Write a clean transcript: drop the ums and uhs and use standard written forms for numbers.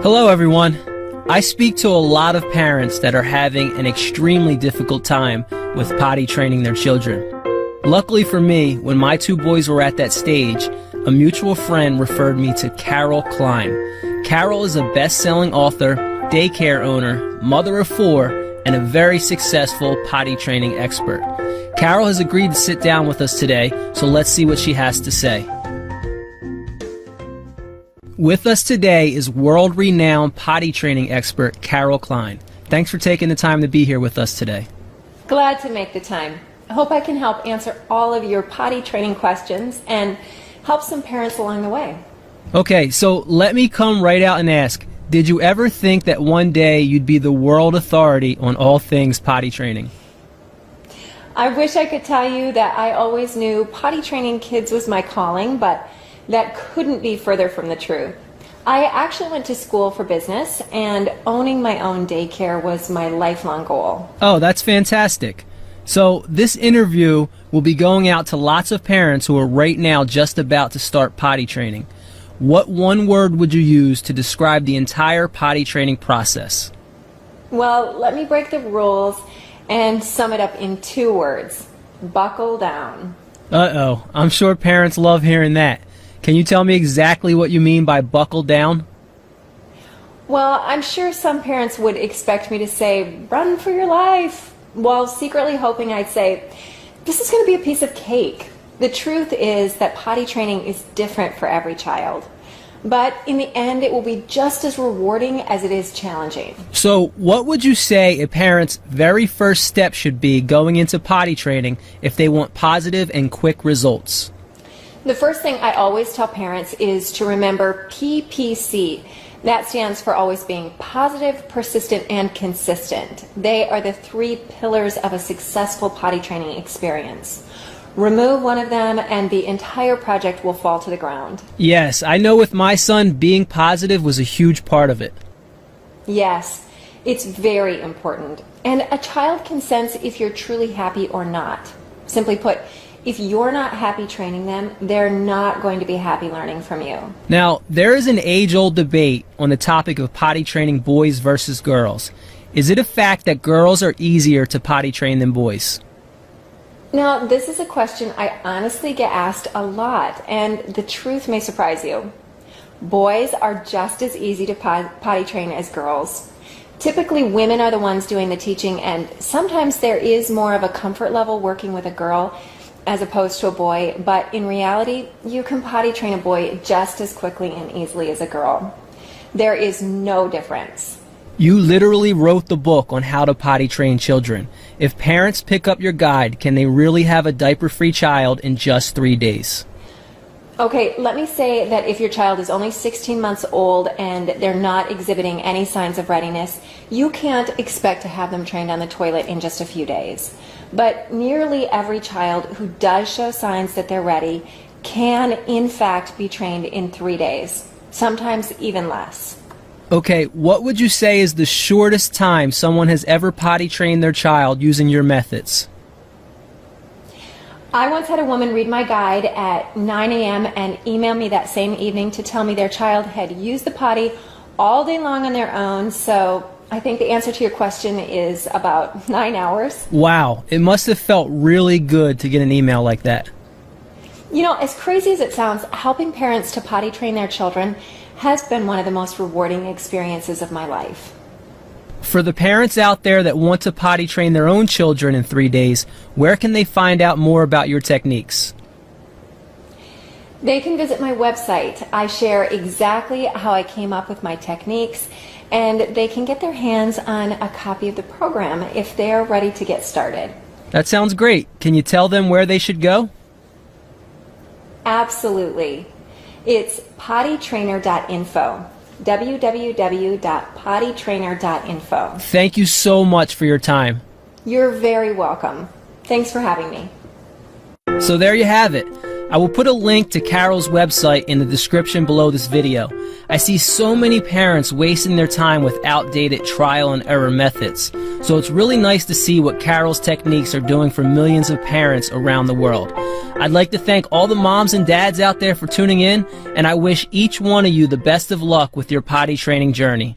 Hello everyone. I speak to a lot of parents that are having an extremely difficult time with potty training their children. Luckily for me, when my two boys were at that stage, a mutual friend referred me to Carol Klein. Carol is a best-selling author, daycare owner, mother of 4, and a very successful potty training expert. Carol has agreed to sit down with us today, so let's see what she has to say. With us today is world-renowned potty training expert Carol Klein. Thanks for taking the time to be here with us today. Glad to make the time. I hope I can help answer all of your potty training questions and help some parents along the way. Okay, so let me come right out and ask, did you ever think that one day you'd be the world authority on all things potty training? I wish I could tell you that I always knew potty training kids was my calling, but that couldn't be further from the truth. I actually went to school for business, and owning my own daycare was my lifelong goal. Oh, that's fantastic. So this interview will be going out to lots of parents who are right now just about to start potty training. What one word would you use to describe the entire potty training process? Well, let me break the rules and sum it up in 2 words. Buckle down. Uh-oh, I'm sure parents love hearing that. Can you tell me exactly what you mean by buckle down? Well, I'm sure some parents would expect me to say, run for your life, while secretly hoping I'd say, this is going to be a piece of cake. The truth is that potty training is different for every child. But in the end, it will be just as rewarding as it is challenging. So what would you say a parent's very first step should be going into potty training if they want positive and quick results? The first thing I always tell parents is to remember PPC. That stands for always being positive, persistent, and consistent. They are the 3 pillars of a successful potty training experience. Remove one of them and the entire project will fall to the ground. Yes, I know with my son, being positive was a huge part of it. Yes, it's very important. And a child can sense if you're truly happy or not. Simply put, if you're not happy training them, they're not going to be happy learning from you. Now, there is an age-old debate on the topic of potty training boys versus girls. Is it a fact that girls are easier to potty train than boys? Now, this is a question I honestly get asked a lot, and the truth may surprise you. Boys are just as easy to potty train as girls. Typically, women are the ones doing the teaching, and sometimes there is more of a comfort level working with a girl as opposed to a boy, but in reality, you can potty train a boy just as quickly and easily as a girl. There is no difference. You literally wrote the book on how to potty train children. If parents pick up your guide, can they really have a diaper-free child in just 3 days? Okay, let me say that if your child is only 16 months old and they're not exhibiting any signs of readiness, you can't expect to have them trained on the toilet in just a few days. But nearly every child who does show signs that they're ready can, in fact, be trained in 3 days, sometimes even less. Okay, what would you say is the shortest time someone has ever potty trained their child using your methods? I once had a woman read my guide at 9 a.m. and email me that same evening to tell me their child had used the potty all day long on their own, so I think the answer to your question is about 9 hours. Wow, it must have felt really good to get an email like that. You know, as crazy as it sounds, helping parents to potty train their children has been one of the most rewarding experiences of my life. For the parents out there that want to potty train their own children in 3 days, where can they find out more about your techniques? They can visit my website. I share exactly how I came up with my techniques, and they can get their hands on a copy of the program if they are ready to get started. That sounds great. Can you tell them where they should go? Absolutely. It's pottytrainer.info. www.pottytrainer.info. Thank you so much for your time. You're very welcome. Thanks for having me. So there you have it. I will put a link to Carol's website in the description below this video. I see so many parents wasting their time with outdated trial and error methods. So it's really nice to see what Carol's techniques are doing for millions of parents around the world. I'd like to thank all the moms and dads out there for tuning in, and I wish each one of you the best of luck with your potty training journey.